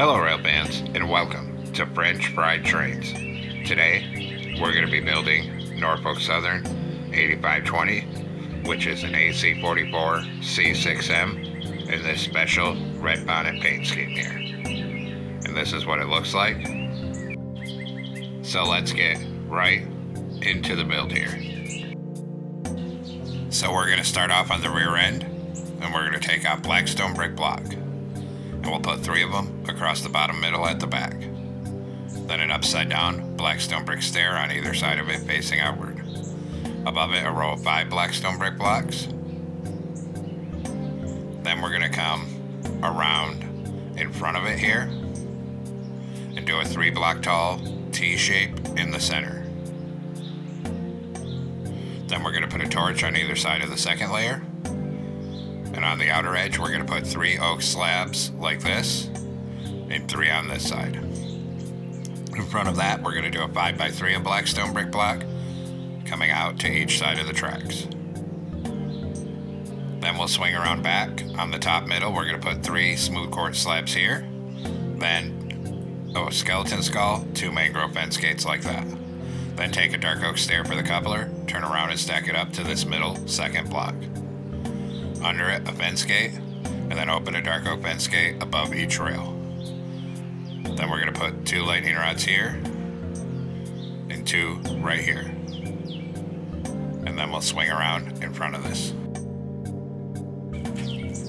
Hello rail fans, and welcome to French Fried Trains. Today we're going to be building Norfolk Southern 8520, which is an AC44C6M in this special red bonnet paint scheme here. And this is what it looks like. So let's get right into the build here. So we're going to start off on the rear end, and we're going to take out Blackstone brick block. And we'll put 3 of them across the bottom middle at the back. Then an upside down Blackstone brick stair on either side of it facing outward. Above it, a row of 5 Blackstone brick blocks. Then we're going to come around in front of it here and do a 3 block tall T shape in the center. Then we're going to put a torch on either side of the second layer. And on the outer edge, we're going to put 3 oak slabs like this, and 3 on this side. In front of that, we're going to do a 5x3 of Blackstone brick block, coming out to each side of the tracks. Then we'll swing around back. On the top middle, we're going to put 3 smooth quartz slabs here. Then a skeleton skull, 2 mangrove fence gates like that. Then take a dark oak stair for the coupler, turn around and stack it up to this middle second block. Under it, a fence gate, and then open a dark oak fence gate above each rail. Then we're going to put 2 lightning rods here, and 2 right here. And then we'll swing around in front of this.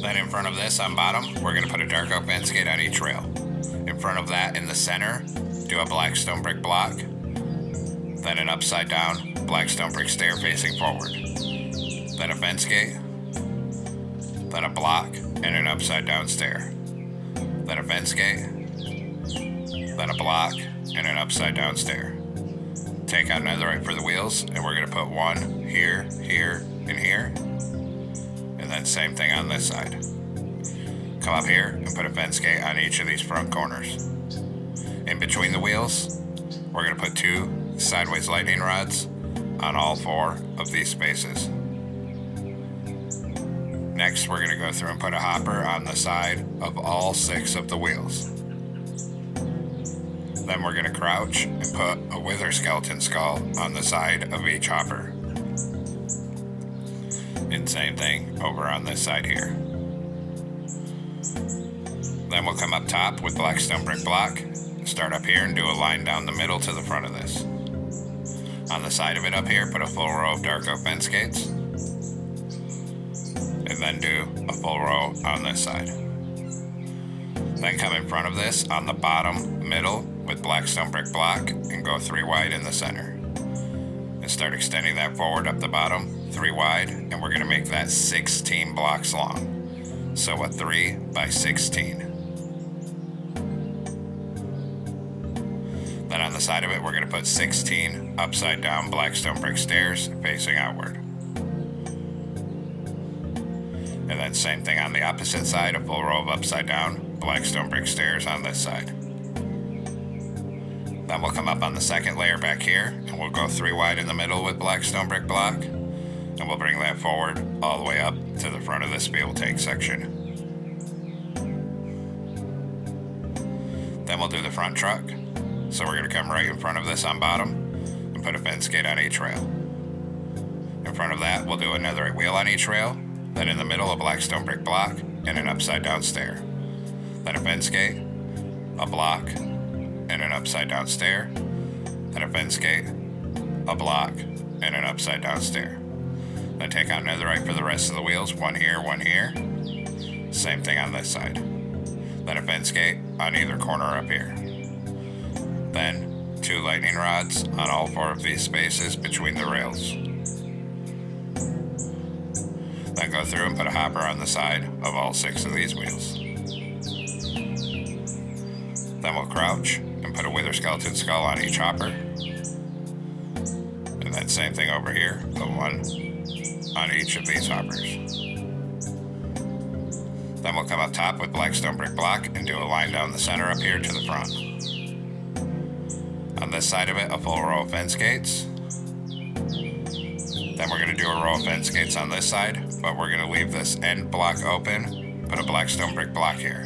Then in front of this on bottom, we're going to put a dark oak fence gate on each rail. In front of that in the center, do a Blackstone brick block, then an upside down Blackstone brick stair facing forward. Then a fence gate, then a block and an upside down stair, then a fence gate, then a block and an upside down stair. Take out netherite for the wheels, and we're going to put 1 here, here, and here, and then same thing on this side. Come up here and put a fence gate on each of these front corners. In between the wheels, we're going to put 2 sideways lightning rods on all 4 of these spaces. Next, we're going to go through and put a hopper on the side of all 6 of the wheels. Then we're going to crouch and put a wither skeleton skull on the side of each hopper. And same thing over on this side here. Then we'll come up top with Blackstone brick block, start up here and do a line down the middle to the front of this. On the side of it up here, put a full row of dark oak fence gates. And then do a full row on this side. Then come in front of this on the bottom middle with Blackstone brick block and go 3 wide in the center. And start extending that forward up the bottom, 3 wide, and we're going to make that 16 blocks long. So a 3 by 16. Then on the side of it, we're going to put 16 upside down Blackstone brick stairs facing outward. And then same thing on the opposite side, a full row of upside down Blackstone brick stairs on this side. Then we'll come up on the second layer back here, and we'll go 3 wide in the middle with Blackstone brick block, and we'll bring that forward all the way up to the front of this fuel tank section. Then we'll do the front truck. So we're going to come right in front of this on bottom and put a fence gate on each rail. In front of that, we'll do a netherite wheel on each rail. Then in the middle, a Blackstone brick block and an upside down stair. Then a fence gate, a block, and an upside down stair. Then a fence gate, a block, and an upside down stair. Then take out netherite for the rest of the wheels, 1 here, 1 here. Same thing on this side. Then a fence gate on either corner up here. Then 2 lightning rods on all 4 of these spaces between the rails. Then go through and put a hopper on the side of all 6 of these wheels. Then we'll crouch and put a wither skeleton skull on each hopper. And then same thing over here, put 1 on each of these hoppers. Then we'll come up top with Blackstone brick block and do a line down the center up here to the front. On this side of it, a full row of fence gates. Then we're going to do a row of fence gates on this side, but we're going to leave this end block open, put a Blackstone brick block here.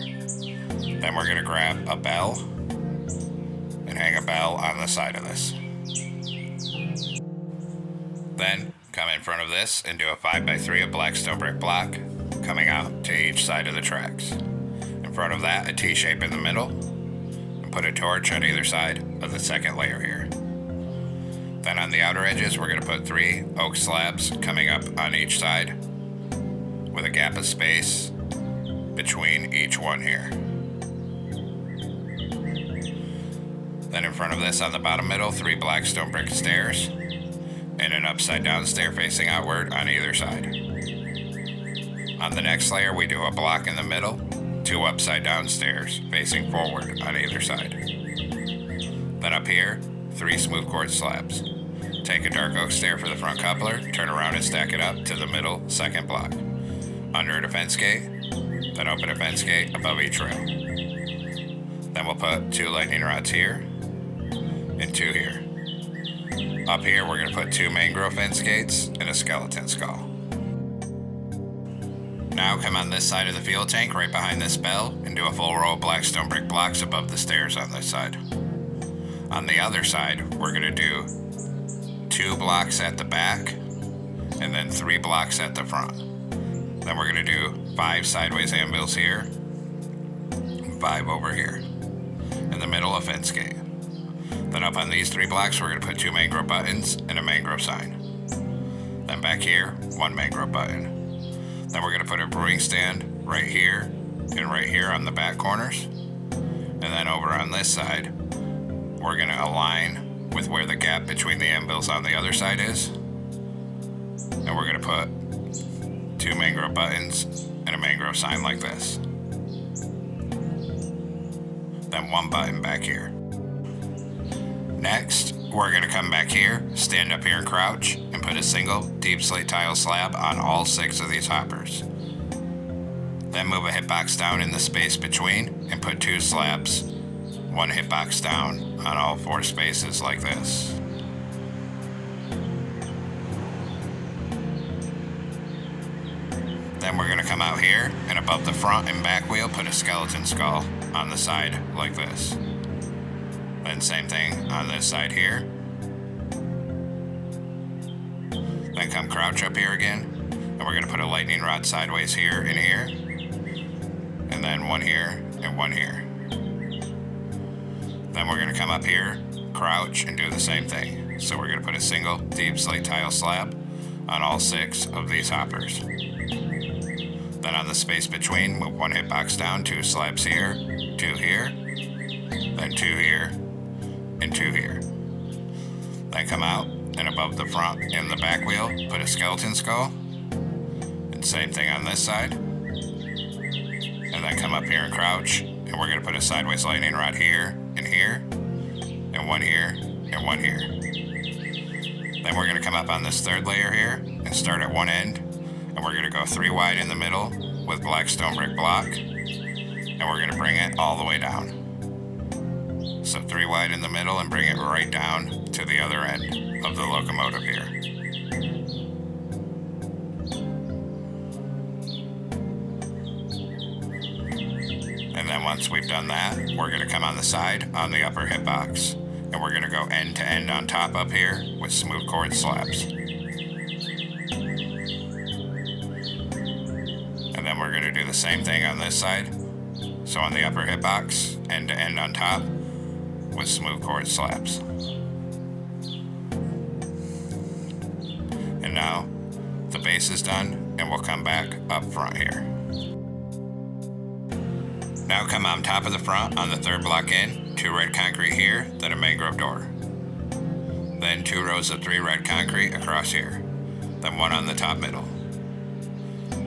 Then we're going to grab a bell and hang a bell on the side of this. Then come in front of this and do a 5x3 of black stone brick block coming out to each side of the tracks. In front of that, a T-shape in the middle, and put a torch on either side of the second layer here. Then on the outer edges, we're going to put 3 oak slabs coming up on each side with a gap of space between each one here. Then in front of this on the bottom middle, 3 black stone brick stairs and an upside down stair facing outward on either side. On the next layer, we do a block in the middle, 2 upside down stairs facing forward on either side. Then up here, 3 smooth quartz slabs. Take a dark oak stair for the front coupler, turn around and stack it up to the middle second block. Under a defense gate, then open a fence gate above each rail. Then we'll put 2 lightning rods here and 2 here. Up here, we're going to put 2 mangrove fence gates and a skeleton skull. Now come on this side of the fuel tank right behind this bell and do a full row of black stone brick blocks above the stairs on this side. On the other side, we're going to do 2 blocks at the back and then 3 blocks at the front. Then we're going to do 5 sideways anvils here, 5 over here. In the middle, a fence gate. Then up on these 3 blocks, we're going to put 2 mangrove buttons and a mangrove sign. Then back here, 1 mangrove button. Then we're going to put a brewing stand right here and right here on the back corners. And then over on this side, we're going to align with where the gap between the anvils on the other side is. And we're going to put 2 mangrove buttons and a mangrove sign like this. Then 1 button back here. Next, we're going to come back here, stand up here and crouch, and put a single deep slate tile slab on all 6 of these hoppers. Then move a hitbox down in the space between and put 2 slabs, 1 hitbox down on all 4 spaces like this. Then we're going to come out here and above the front and back wheel put a skeleton skull on the side like this. Then same thing on this side here. Then come crouch up here again, and we're going to put a lightning rod sideways here and here, and then 1 here and 1 here. Then we're going to come up here, crouch, and do the same thing. So we're going to put a single deep slate tile slab on all 6 of these hoppers. Then on the space between, move 1 hitbox down, 2 slabs here, 2 here, then 2 here, and 2 here. Then come out and above the front and the back wheel, put a skeleton skull. And same thing on this side. And then come up here and crouch. And we're going to put a sideways lightning rod here, and 1 here, and 1 here. Then we're going to come up on this 3rd layer here and start at one end. And we're going to go 3 wide in the middle with black stone brick block. And we're going to bring it all the way down. So 3 wide in the middle and bring it right down to the other end of the locomotive here. And then once we've done that, we're going to come on the side on the upper hitbox. And we're going to go end to end on top up here with smooth quartz slabs. And then we're going to do the same thing on this side. So on the upper hitbox, end to end on top with smooth quartz slabs. And now the base is done, and we'll come back up front here. Now come on top of the front on the 3rd block in, 2 red concrete here, then a mangrove door. Then 2 rows of 3 red concrete across here, then 1 on the top middle.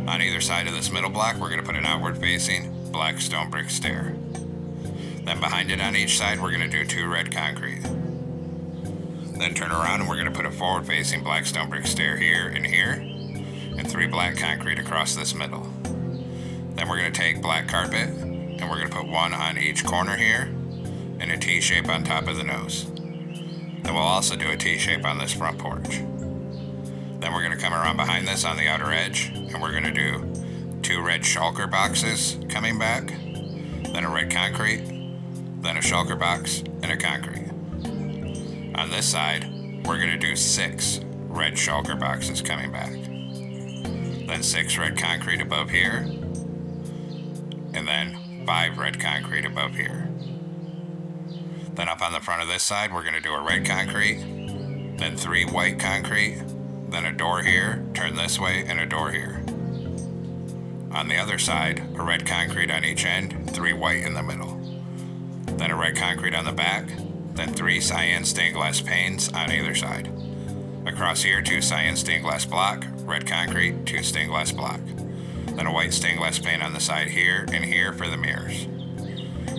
On either side of this middle block, we're going to put an outward facing black stone brick stair. Then behind it on each side, we're going to do 2 red concrete. Then turn around and we're going to put a forward facing black stone brick stair here, and 3 black concrete across this middle. Then we're going to take black carpet and we're going to put 1 on each corner here and a T-shape on top of the nose. Then we'll also do a T-shape on this front porch. Then we're going to come around behind this on the outer edge and we're going to do 2 red shulker boxes coming back. then a red concrete, then a shulker box, and a concrete. On this side, we're going to do 6 red shulker boxes coming back. Then 6 red concrete above here, and then 5 red concrete above here. Then up on the front of this side, we're going to do a red concrete, then 3 white concrete, then a door here, turn this way, and a door here. On the other side, a red concrete on each end, 3 white in the middle. Then a red concrete on the back, then 3 cyan stained glass panes on either side. Across here, 2 cyan stained glass block, red concrete, 2 stained glass block. Then a white stained glass pane on the side here and here for the mirrors.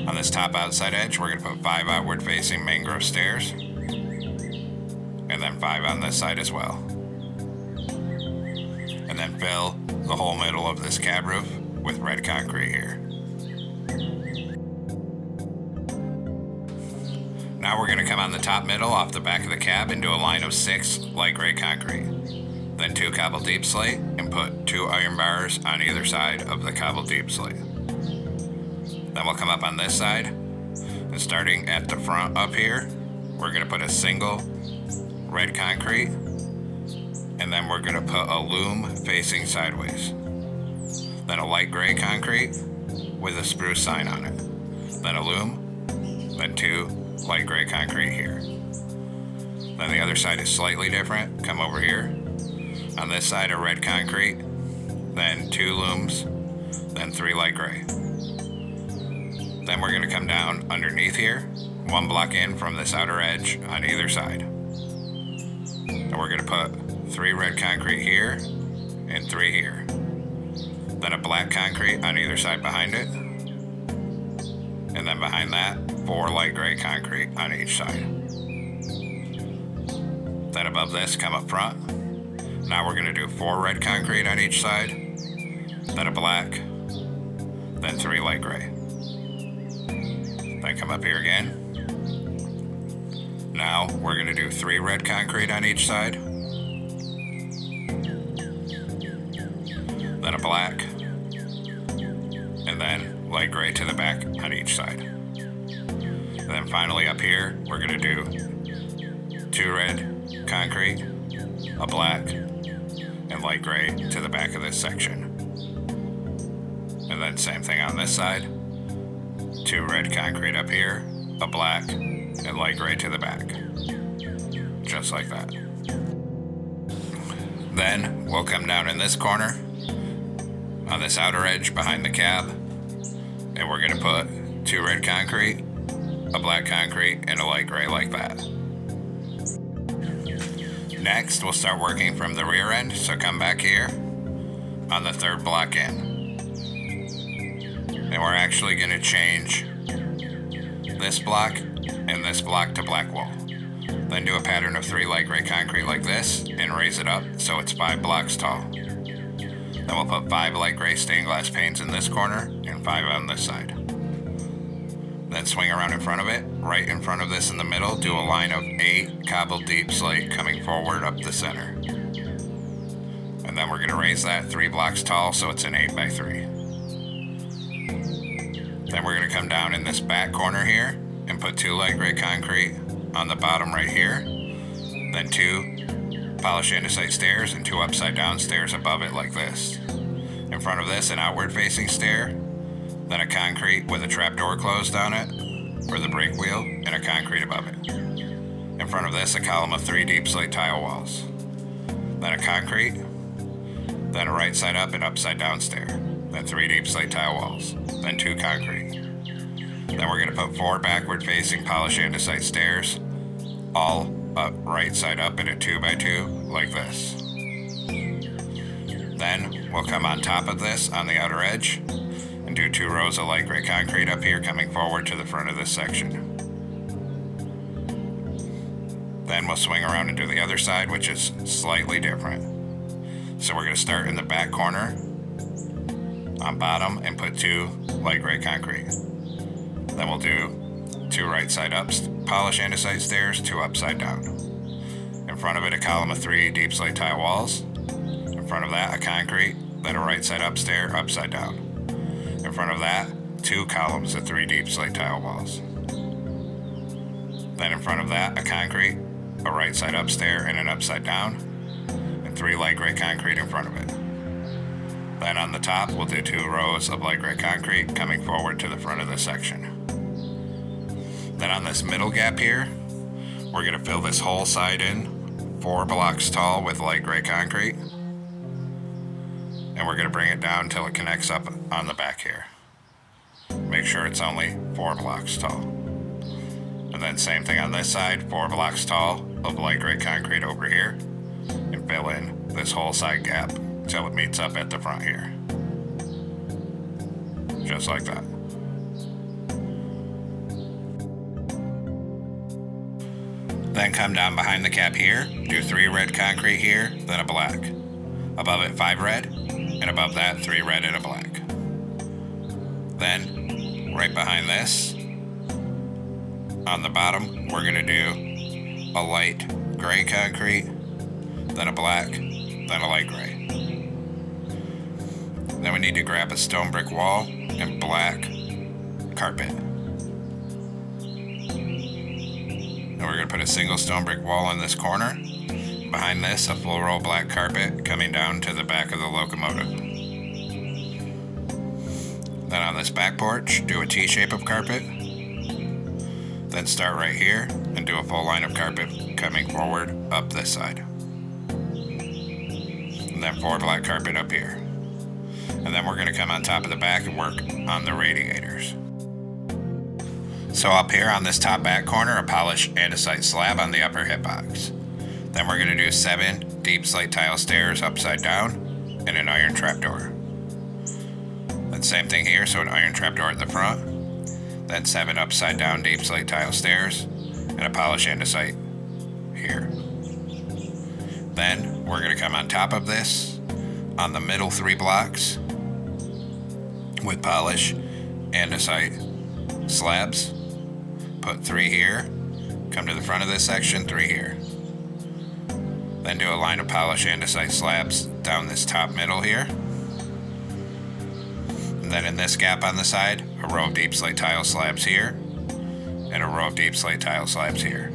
On this top outside edge, we're going to put 5 outward facing mangrove stairs, and then 5 on this side as well. And then fill the whole middle of this cab roof with red concrete here. Now we're going to come on the top middle off the back of the cab and do a line of 6 light gray concrete. Then 2 cobble deep slate and put 2 iron bars on either side of the cobble deep slate. Then we'll come up on this side, and starting at the front up here, we're going to put a single red concrete, and then we're going to put a loom facing sideways. Then a light gray concrete with a spruce sign on it. Then a loom, then 2 light gray concrete here. Then the other side is slightly different. Come over here. On this side, a red concrete, then 2 looms, then 3 light gray. Then we're going to come down underneath here, 1 block in from this outer edge on either side. And we're going to put 3 red concrete here and 3 here. Then a black concrete on either side behind it. And then behind that, 4 light gray concrete on each side. Then above this, come up front. Now we're going to do 4 red concrete on each side, then a black, then 3 light gray. Then come up here again. Now we're going to do 3 red concrete on each side, then a black, and then light gray to the back on each side. And then finally up here, we're going to do 2 red concrete, a black, and light gray to the back of this section. And then same thing on this side. 2 red concrete up here, a black, and light gray to the back. Just like that. Then we'll come down in this corner, on this outer edge behind the cab, and we're going to put 2 red concrete, a black concrete, and a light gray like that. Next, we'll start working from the rear end, so come back here on the 3rd block in. And we're actually going to change this block and this block to black wall. Then do a pattern of 3 light gray concrete like this and raise it up so it's 5 blocks tall. Then we'll put 5 light gray stained glass panes in this corner and 5 on this side. Then swing around in front of it, right in front of this in the middle, do a line of 8 cobbled deep slate coming forward up the center. And then we're going to raise that 3 blocks tall so it's an 8x3. Then we're going to come down in this back corner here and put 2 light gray concrete on the bottom right here. Then 2 polished andesite stairs and 2 upside down stairs above it like this. In front of this, an outward facing stair, then a concrete with a trapdoor closed on it for the brake wheel and a concrete above it. In front of this, a column of 3 deep slate tile walls. Then a concrete, then a right side up and upside down stair, then 3 deep slate tile walls, then 2 concrete. Then we're going to put 4 backward facing polished andesite stairs, all up right side up in a 2x2 like this. Then we'll come on top of this on the outer edge and do 2 rows of light gray concrete up here coming forward to the front of this section. Then we'll swing around and do the other side, which is slightly different. So we're going to start in the back corner on bottom and put 2 light gray concrete. Then we'll do 2 right side up polished andesite stairs, 2 upside down. In front of it, a column of 3 deep slate tile walls. In front of that, a concrete, then a right side up stair, upside down. In front of that, 2 columns of 3 deep slate tile walls. Then in front of that, a concrete, a right side upstair and an upside down, and 3 light gray concrete in front of it. Then on the top, we'll do 2 rows of light gray concrete coming forward to the front of this section. Then on this middle gap here, we're going to fill this whole side in 4 blocks tall with light gray concrete. And we're going to bring it down until it connects up on the back here. Make sure it's only 4 blocks tall. And then same thing on this side, 4 blocks tall of light gray concrete over here. And fill in this whole side gap until it meets up at the front here. Just like that. Then come down behind the cap here, do 3 red concrete here, then a black. Above it 5 red, and above that 3 red and a black. Then, right behind this, on the bottom, we're going to do a light gray concrete, then a black, then a light gray. Then we need to grab a stone brick wall and black carpet. And we're going to put a single stone brick wall in this corner. Behind this, a full roll black carpet coming down to the back of the locomotive. Then on this back porch, do a T shape of carpet. Then start right here and do a full line of carpet coming forward up this side. And then 4 black carpet up here. And then we're going to come on top of the back and work on the radiators. So up here on this top back corner, a polished andesite slab on the upper hitbox. Then we're going to do 7 deep slate tile stairs upside down and an iron trapdoor. Then same thing here, so an iron trapdoor at the front. Then 7 upside down deep slate tile stairs and a polished andesite here. Then we're going to come on top of this on the middle 3 blocks with polished andesite slabs. Put 3 here, come to the front of this section, 3 here. Then do a line of polished andesite slabs down this top middle here. And then in this gap on the side, a row of deep slate tile slabs here, and a row of deep slate tile slabs here.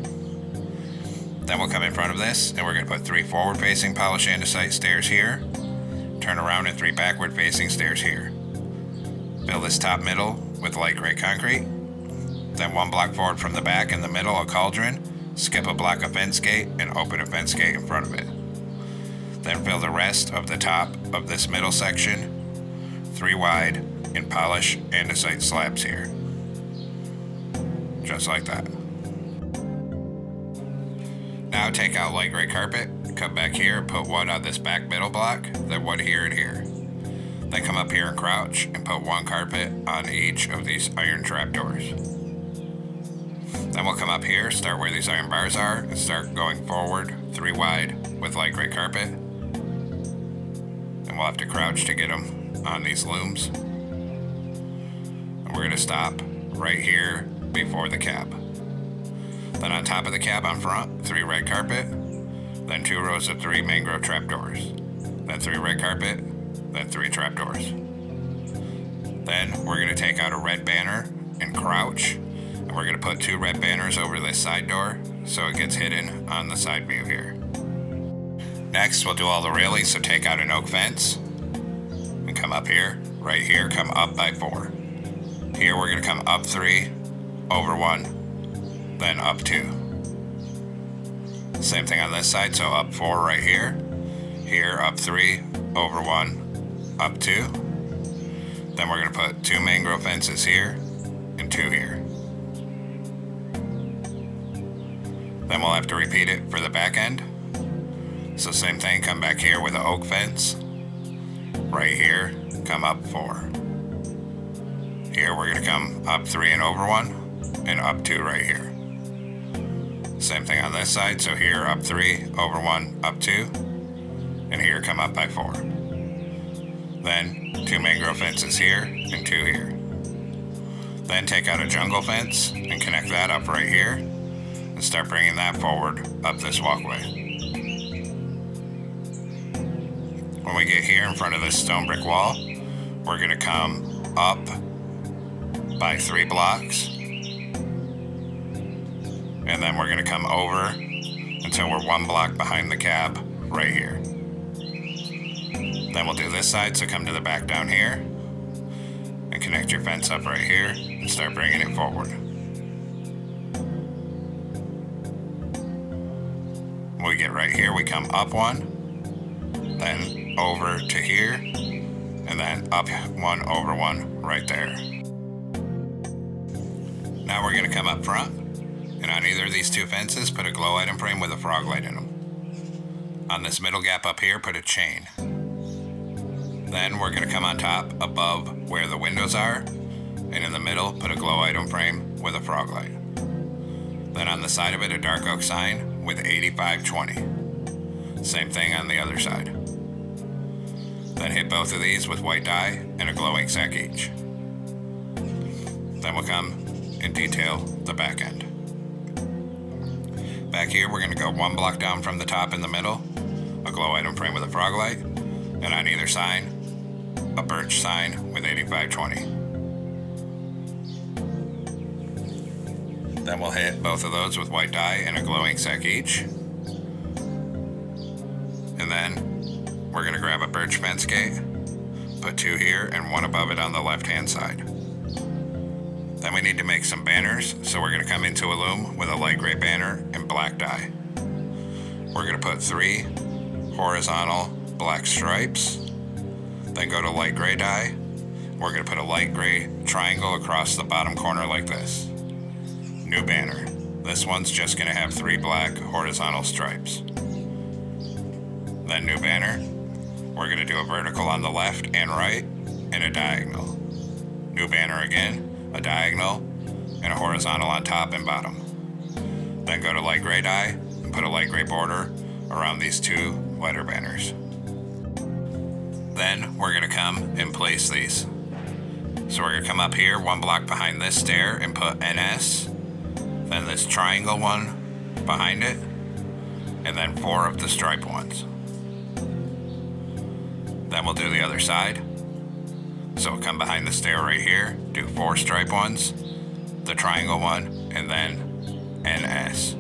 Then we'll come in front of this, and we're going to put 3 forward facing polished andesite stairs here, turn around and 3 backward facing stairs here. Fill this top middle with light gray concrete. Then 1 block forward from the back in the middle, a cauldron, skip a block of fence gate, and open a fence gate in front of it. Then fill the rest of the top of this middle section, 3 wide, in polished andesite slabs here. Just like that. Now take out light gray carpet, come back here, put wood on this back middle block, then wood here and here. Then come up here and crouch and put 1 carpet on each of these iron trapdoors. Then we'll come up here, start where these iron bars are, and start going forward 3 wide with light gray carpet. And we'll have to crouch to get them on these looms. And we're going to stop right here before the cab. Then on top of the cab on front, 3 red carpet, then 2 rows of 3 mangrove trapdoors, then 3 red carpet, then 3 trapdoors. Then we're going to take out a red banner and crouch. We're going to put 2 red banners over this side door so it gets hidden on the side view here. Next, we'll do all the railings, so take out an oak fence and come up here. Right here, come up by 4. Here we're going to come up 3, over 1, then up 2. Same thing on this side, so up 4 right here. Here, up 3, over 1, up 2. Then we're going to put 2 mangrove fences here and 2 here. Then we'll have to repeat it for the back end. So same thing, come back here with an oak fence. Right here, come up 4. Here we're going to come up 3 and over 1, and up 2 right here. Same thing on this side, so here up 3, over 1, up 2, and here come up by 4. Then 2 mangrove fences here and 2 here. Then take out a jungle fence and connect that up right here and start bringing that forward up this walkway. When we get here in front of this stone brick wall, we're going to come up by 3 blocks. And then we're going to come over until we're 1 block behind the cab right here. Then we'll do this side, so come to the back down here and connect your fence up right here and start bringing it forward. When we get right here, we come up 1, then over to here, and then up 1 over 1 right there. Now we're going to come up front, and on either of these 2 fences, put a glow item frame with a frog light in them. On this middle gap up here, put a chain. Then we're going to come on top above where the windows are, and in the middle, put a glow item frame with a frog light. Then on the side of it, a dark oak sign with 8520. Same thing on the other side. Then hit both of these with white dye and a glowing sack each. Then we'll come and detail the back end. Back here, we're going to go 1 block down from the top in the middle, a glow item frame with a frog light, and on either side, a birch sign with 8520. Then we'll hit both of those with white dye and a glowing sack each. And then we're going to grab a birch fence gate, put 2 here and 1 above it on the left-hand side. Then we need to make some banners, so we're going to come into a loom with a light gray banner and black dye. We're going to put 3 horizontal black stripes, then go to light gray dye. We're going to put a light gray triangle across the bottom corner like this. New banner. This one's just going to have 3 black horizontal stripes. Then new banner. We're going to do a vertical on the left and right and a diagonal. New banner again, a diagonal, and a horizontal on top and bottom. Then go to light gray dye and put a light gray border around these 2 letter banners. Then we're going to come and place these. So we're going to come up here 1 block behind this stair and put NS, then this triangle one behind it, and then 4 of the striped ones. Then we'll do the other side. So we'll come behind the stair right here, do 4 striped ones, the triangle one, and then NS.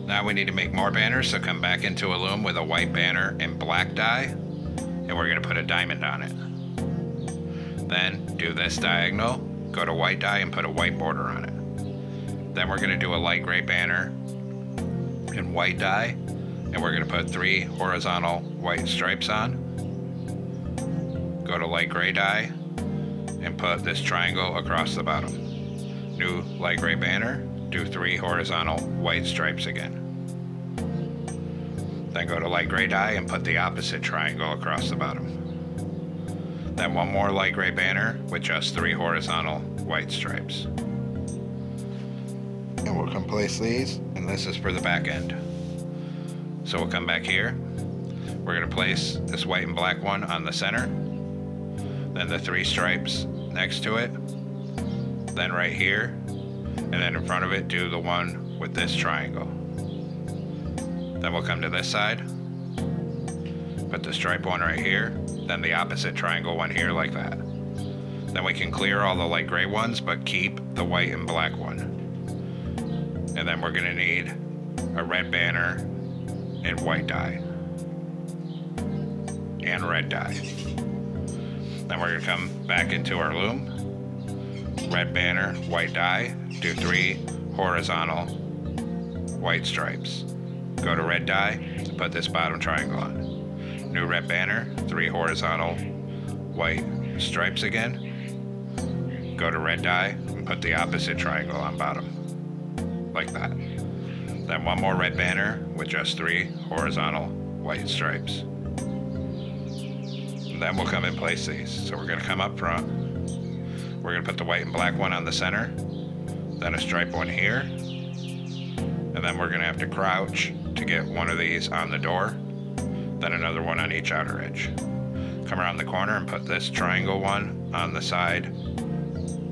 Now we need to make more banners, so come back into a loom with a white banner and black dye, and we're going to put a diamond on it. Then do this diagonal, go to white dye and put a white border on it. Then we're going to do a light gray banner and white dye, and we're going to put 3 horizontal white stripes on. Go to light gray dye and put this triangle across the bottom. New light gray banner, do 3 horizontal white stripes again. Then go to light gray dye and put the opposite triangle across the bottom. Then 1 more light gray banner with just 3 horizontal white stripes. And we'll come place these, and this is for the back end. So we'll come back here. We're going to place this white and black one on the center, then the 3 stripes next to it, then right here, and then in front of it do the one with this triangle. Then we'll come to this side, put the stripe one right here, then the opposite triangle one here like that. Then we can clear all the light gray ones, but keep the white and black one. And then we're going to need a red banner and white dye and red dye. Then we're going to come back into our loom, red banner, white dye, do 3 horizontal white stripes. Go to red dye, put this bottom triangle on. New red banner, 3 horizontal white stripes again. Go to red dye and put the opposite triangle on bottom, like that. Then 1 more red banner with just 3 horizontal white stripes. And then we'll come and place these. So we're going to come up front. We're going to put the white and black one on the center, then a stripe one here, and then we're going to have to crouch to get one of these on the door, then another one on each outer edge. Come around the corner and put this triangle one on the side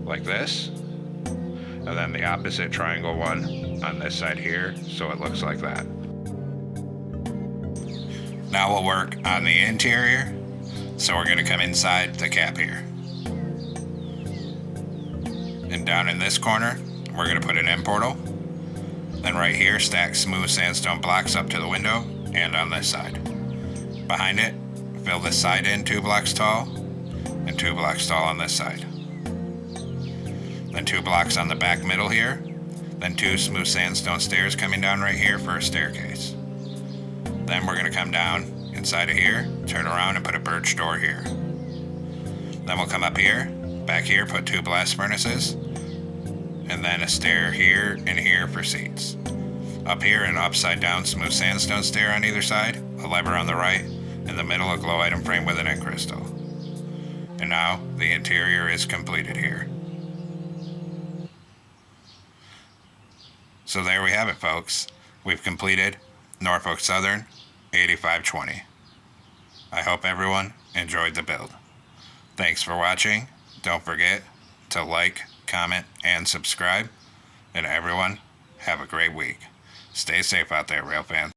like this, and then the opposite triangle one on this side here, so it looks like that. Now we'll work on the interior, so we're going to come inside the cap here. And down in this corner, we're going to put an end portal. Then right here, stack smooth sandstone blocks up to the window and on this side. Behind it, fill this side in 2 blocks tall and 2 blocks tall on this side. Then 2 blocks on the back middle here. Then 2 smooth sandstone stairs coming down right here for a staircase. Then we're going to come down inside of here, turn around and put a birch door here. Then we'll come up here, back here put 2 blast furnaces, and then a stair here and here for seats. Up here an upside down smooth sandstone stair on either side, a lever on the right, in the middle a glow item frame with an end crystal. And now the interior is completed here. So there we have it, folks. We've completed Norfolk Southern 8520. I hope everyone enjoyed the build. Thanks for watching. Don't forget to like, comment, and subscribe. And everyone, have a great week. Stay safe out there, rail fans.